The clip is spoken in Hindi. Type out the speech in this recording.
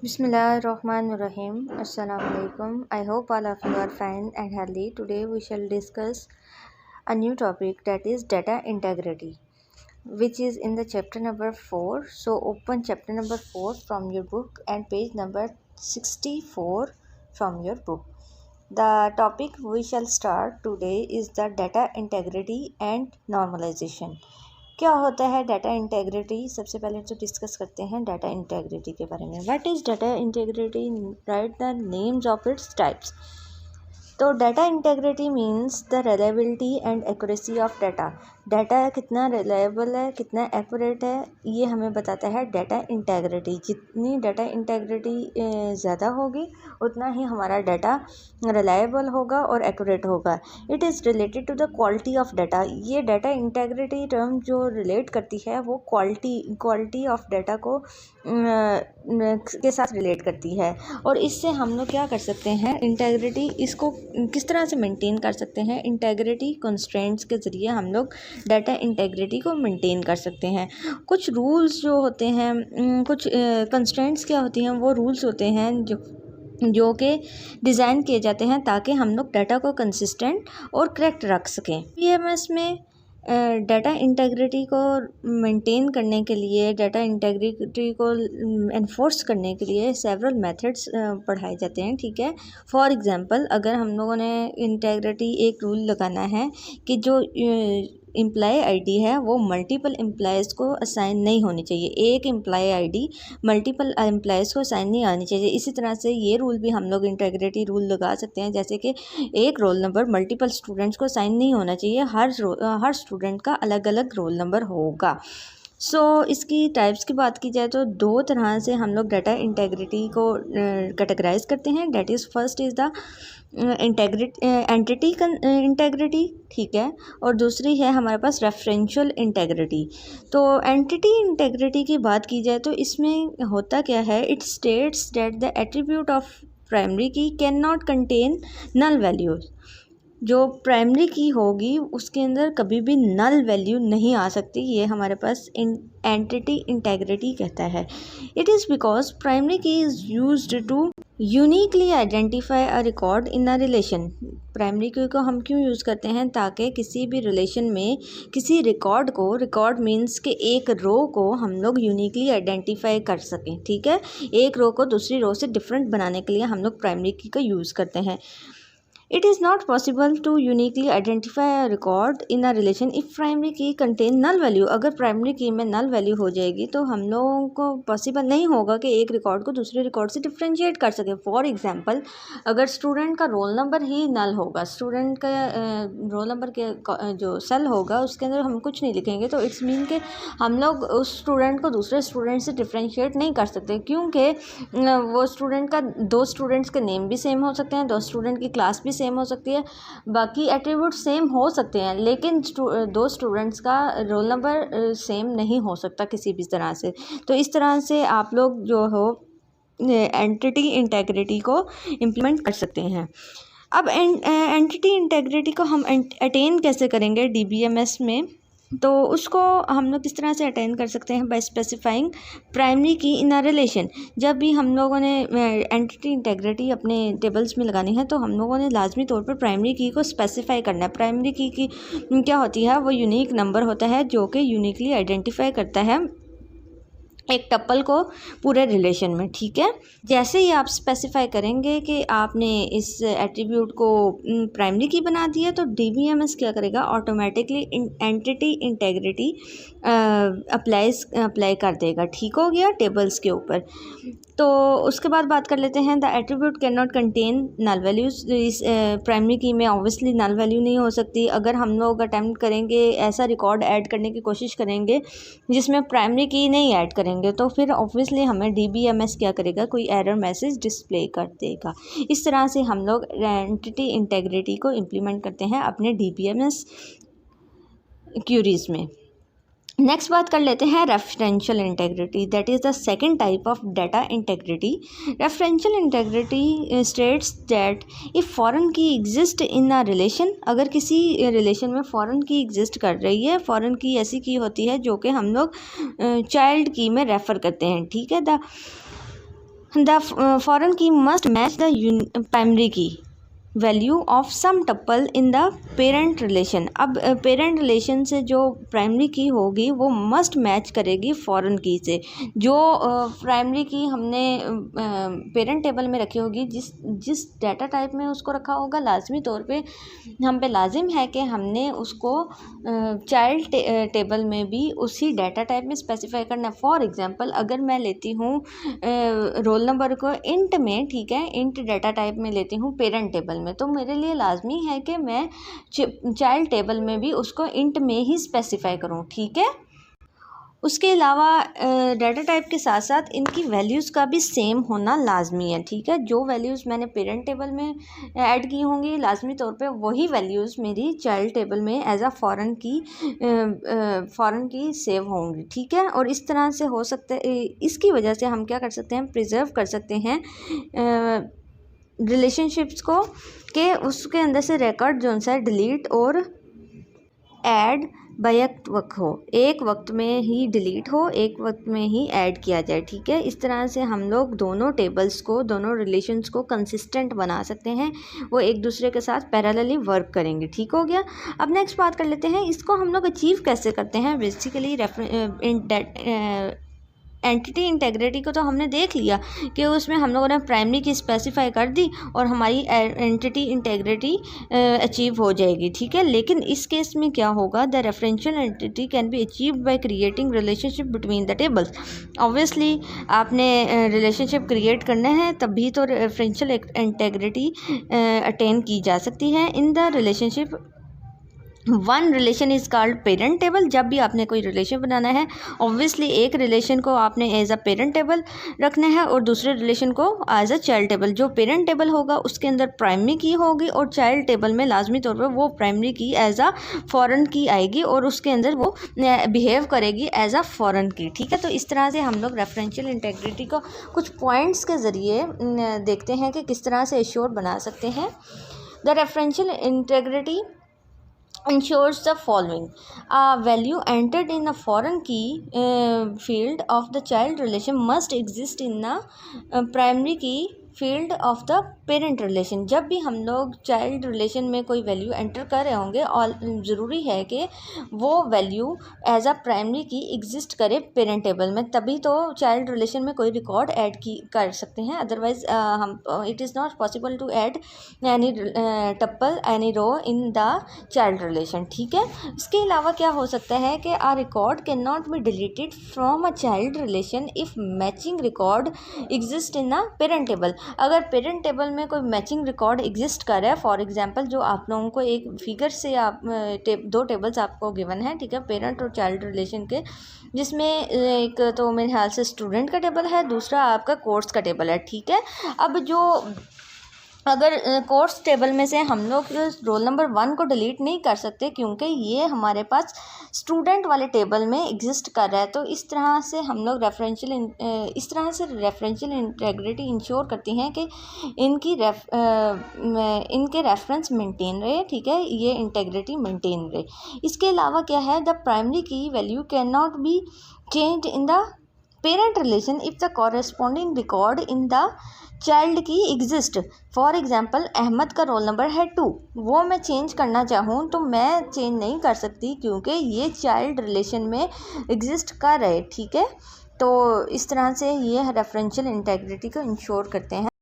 Bismillahirrahmanirrahim. Assalamu alaikum. I hope all of you are fine and healthy. Today we shall discuss a new topic, that is data integrity, which is in the chapter number 4. So open chapter number 4 from your book and page number 64 from your book. The topic we shall start today is the data integrity and normalization. क्या होता है डाटा इंटेग्रिटी? सबसे पहले तो डिस्कस करते हैं डाटा इंटेग्रिटी के बारे में. What is data integrity? Write the names of its types. तो data integrity means the reliability and accuracy of data. Data कितना रिलायबल है, कितना एक्यूरेट है, ये हमें बताता है डाटा इंटेग्रिटी. जितनी डाटा इंटेग्रिटी ज़्यादा होगी उतना ही हमारा डाटा रिलायबल होगा और एक्यूरेट होगा. It is related to the quality of data. ये डाटा इंटेग्रिटी टर्म जो रिलेट करती है वो क्वालिटी ऑफ डाटा को के साथ रिलेट करती है. और इससे हम लोग क्या कर सकते हैं, इंटेग्रिटी इसको किस तरह से मेंटेन कर सकते हैं. इंटेग्रिटी कंस्ट्रेंट्स के ज़रिए हम लोग डाटा इंटेग्रिटी को मेंटेन कर सकते हैं. कुछ रूल्स जो होते हैं, कुछ कंस्ट्रेंट्स क्या होती हैं, वो रूल्स होते हैं जो कि डिज़ाइन किए जाते हैं ताकि हम लोग डाटा को कंसिस्टेंट और करेक्ट रख सकें. पीएमएस में डाटा इंटेग्रिटी को मेंटेन करने के लिए, डाटा इंटेग्रिटी को एनफोर्स करने के लिए सेवरल मेथड्स पढ़ाए जाते हैं. ठीक है. फॉर एग्जांपल, अगर हम लोगों ने इंटेग्रिटी एक रूल लगाना है कि जो एम्प्लॉय आईडी है वो मल्टीपल एम्प्लॉयज़ को असाइन नहीं होनी चाहिए. एक एम्प्लॉय आईडी मल्टीपल एम्प्लॉयज़ को असाइन नहीं आनी चाहिए. इसी तरह से ये रूल भी हम लोग इंटेग्रिटी रूल लगा सकते हैं, जैसे कि एक रोल नंबर मल्टीपल स्टूडेंट्स को असाइन नहीं होना चाहिए. हर स्टूडेंट का अलग अलग रोल नंबर होगा. इसकी टाइप्स की बात की जाए तो दो तरह से हम लोग डाटा इंटेग्रिटी को कैटेगराइज करते हैं. That is first is the entity integrity. ठीक है. और दूसरी है हमारे पास रेफरेंशियल इंटेग्रिटी. तो एंटिटी इंटेग्रिटी की बात की जाए तो इसमें होता क्या है, it states that the attribute of primary key can not contain null values. जो प्राइमरी की होगी उसके अंदर कभी भी नल वैल्यू नहीं आ सकती. ये हमारे पास एंटिटी इंटेग्रिटी कहता है. It is because primary key is used to uniquely identify a record in a relation. Primary key को हम क्यों यूज़ करते हैं, ताकि किसी भी रिलेशन में किसी रिकॉर्ड मीन्स के एक रो को हम लोग यूनिकली आइडेंटिफाई कर सकें. ठीक है. एक रो को दूसरी रो से डिफरेंट बनाने के लिए हम लोग प्राइमरी की का यूज़ करते हैं. It is not possible to uniquely identify a record in a relation if primary key contain null value. अगर प्राइमरी की में नल वैल्यू हो जाएगी तो हम लोगों को पॉसिबल नहीं होगा कि एक रिकॉर्ड को दूसरे रिकॉर्ड से डिफ्रेंशिएट कर सकें. फॉर एग्जांपल, अगर स्टूडेंट का रोल नंबर ही नल होगा, स्टूडेंट का रोल नंबर के जो सेल होगा उसके अंदर हम कुछ नहीं लिखेंगे, तो इट्स मीन कि हम लोग उस स्टूडेंट को दूसरे स्टूडेंट से डिफ्रेंशिएट नहीं कर सकते, क्योंकि वो स्टूडेंट का दो स्टूडेंट्स के नेम भी सेम हो सकते हैं, दो स्टूडेंट की क्लास भी सेम हो सकती है, बाकी एट्रीब्यूट सेम हो सकते हैं, लेकिन दो स्टूडेंट्स का रोल नंबर सेम नहीं हो सकता किसी भी तरह से. तो इस तरह से आप लोग जो हो एंटिटी इंटेग्रिटी को इम्प्लीमेंट कर सकते हैं. अब एंटिटी इंटेग्रिटी को हम अटेन कैसे करेंगे डीबीएमएस में, तो उसको हम लोग किस तरह से अटेन कर सकते हैं, बाय स्पेसिफाइंग प्राइमरी की इन अ रिलेशन. जब भी हम लोगों ने एंटिटी इंटेग्रिटी अपने टेबल्स में लगानी है तो हम लोगों ने लाजमी तौर पर प्राइमरी की को स्पेसिफाई करना है. प्राइमरी की क्या होती है, वो यूनिक नंबर होता है जो कि यूनिकली आइडेंटिफाई करता है एक टप्पल को पूरे रिलेशन में. ठीक है. जैसे ही आप स्पेसिफाई करेंगे कि आपने इस एट्रीब्यूट को प्राइमरी की बना दिया तो डीबीएमएस क्या करेगा, ऑटोमेटिकली एंटिटी इंटेग्रिटी अप्लाई कर देगा. ठीक हो गया, टेबल्स के ऊपर. तो उसके बाद बात कर लेते हैं the attribute can not contain null values. इस प्राइमरी की में ऑब्वियसली नल वैल्यू नहीं हो सकती. अगर हम लोग अटैम्प्ट करेंगे ऐसा रिकॉर्ड ऐड करने की कोशिश करेंगे जिसमें प्राइमरी की नहीं ऐड करेंगे तो फिर ऑब्वियसली हमें डीबीएमएस क्या करेगा, कोई एरर मैसेज डिस्प्ले कर देगा. इस तरह से हम लोग एंटिटी इंटेग्रिटी को इम्प्लीमेंट करते हैं अपने डीबीएमएस क्यूरीज में. नेक्स्ट बात कर लेते हैं referential integrity. That is the second type of data integrity. Referential integrity states that if foreign की एग्जिस्ट इन अ रिलेशन, अगर किसी रिलेशन में फॉरेन की एग्जिस्ट कर रही है, फॉरेन की ऐसी की होती है जो कि हम लोग चाइल्ड की में रेफ़र करते हैं. ठीक है. The foreign key must match the primary key value of some tuple in the parent relation. अब पेरेंट रिलेशन से जो प्राइमरी की होगी वो मस्ट मैच करेगी फॉरेन की से। जो प्राइमरी की हमने पेरेंट टेबल में रखी होगी, जिस डाटा टाइप में उसको रखा होगा, लाजमी तौर पे हम पे लाजिम है कि हमने उसको चाइल्ड टेबल में भी उसी डाटा टाइप में स्पेसिफाई करना है। फॉर एग्जांपल अगर मैं लेती हूँ रोल नंबर को इंट में, ठीक है, इंट डाटा टाइप में लेती हूँ पेरेंट टेबल में, तो मेरे लिए लाजमी है कि मैं चाइल्ड टेबल में भी उसको इंट में ही स्पेसिफाई करूँ, ठीक है। उसके अलावा डाटा टाइप के साथ साथ इनकी वैल्यूज़ का भी सेम होना लाजमी है, ठीक है। जो वैल्यूज़ मैंने पेरेंट टेबल में ऐड की होंगी लाजमी तौर पे वही वैल्यूज़ मेरी चाइल्ड टेबल में एज अ फॉरेन की सेव होंगी, ठीक है। और इस तरह से हो सकता है, इसकी वजह से हम क्या कर सकते हैं, प्रिजर्व कर सकते हैं रिलेशनशिप्स को, कि उसके अंदर से रिकॉर्ड जो सा डिलीट और ऐड बैक वक्त हो, एक वक्त में ही डिलीट हो, एक वक्त में ही ऐड किया जाए, ठीक है। इस तरह से हम लोग दोनों टेबल्स को, दोनों रिलेशंस को कंसिस्टेंट बना सकते हैं, वो एक दूसरे के साथ पैरेलली वर्क करेंगे, ठीक हो गया। अब नेक्स्ट बात कर लेते हैं, इसको हम लोग अचीव कैसे करते हैं। बेसिकली एंटिटी इंटेग्रिटी को तो हमने देख लिया कि उसमें हम लोगों ने प्राइमरी की स्पेसिफाई कर दी और हमारी एंटिटी इंटेग्रिटी अचीव हो जाएगी, ठीक है। लेकिन इस केस में क्या होगा, the referential entity can be achieved by creating relationship between the tables. Obviously आपने रिलेशनशिप क्रिएट करना है तभी तो रेफरेंशियल इंटेग्रिटी अटेन की जा सकती है। In the relationship one relation is called parent table. जब भी आपने कोई रिलेशन बनाना है, ऑब्वियसली एक रिलेशन को आपने एज अ पेरेंट टेबल रखना है और दूसरे रिलेशन को एज अ चाइल्ड टेबल। जो पेरेंट टेबल होगा उसके अंदर प्राइमरी की होगी और चाइल्ड टेबल में लाजमी तौर पर वो प्राइमरी की एज अ फॉरेन की आएगी और उसके अंदर वो बिहेव करेगी एज अ फॉरेन की, ठीक है। तो इस तरह से हम लोग रेफरेंशियल इंटेग्रिटी को कुछ पॉइंट्स के ज़रिए देखते हैं कि किस तरह से एश्योर बना सकते हैं। The referential integrity ensures the following: a value entered in the foreign key field of the child relation must exist in the primary key field of the parent relation. जब भी हम लोग चाइल्ड रिलेशन में कोई वैल्यू एंटर कर रहे होंगे और ज़रूरी है कि वो वैल्यू एज अ प्राइमरी की एग्जिस्ट करे पेरेंट टेबल में, तभी तो चाइल्ड रिलेशन में कोई रिकॉर्ड ऐड की कर सकते हैं। अदरवाइज हम it is not possible to add any tuple any row in the child relation, ठीक है। इसके अलावा क्या हो सकता है कि a record can not be deleted from a child relation if matching record exist in the parent table. अगर पेरेंट टेबल में कोई मैचिंग रिकॉर्ड एग्जिस्ट कर रहा है, फॉर एग्जांपल जो आप लोगों को एक फिगर से आप दो टेबल्स आपको गिवन है, ठीक है, पेरेंट और चाइल्ड रिलेशन के, जिसमें एक तो मेरे ख्याल से स्टूडेंट का टेबल है, दूसरा आपका कोर्स का टेबल है, ठीक है। अब जो अगर कोर्स टेबल में से हम लोग रोल नंबर 1 को डिलीट नहीं कर सकते क्योंकि ये हमारे पास स्टूडेंट वाले टेबल में एग्जिस्ट कर रहा है, तो इस तरह से हम लोग रेफरेंशियल इंटेग्रिटी इंश्योर करती हैं कि इनके रेफरेंस मेंटेन रहे, ठीक है, ये इंटेग्रिटी मेंटेन रहे। इसके अलावा क्या है, the primary key value can not B change in the parent relation if the corresponding record in the child की एग्जिस्ट। फॉर एग्जाम्पल अहमद का रोल नंबर है 2, वो मैं चेंज करना चाहूँ तो मैं चेंज नहीं कर सकती क्योंकि ये चाइल्ड रिलेशन में एग्जिस्ट कर रहे, ठीक है। तो इस तरह से ये रेफरेंशियल इंटेग्रिटी को इंश्योर करते हैं।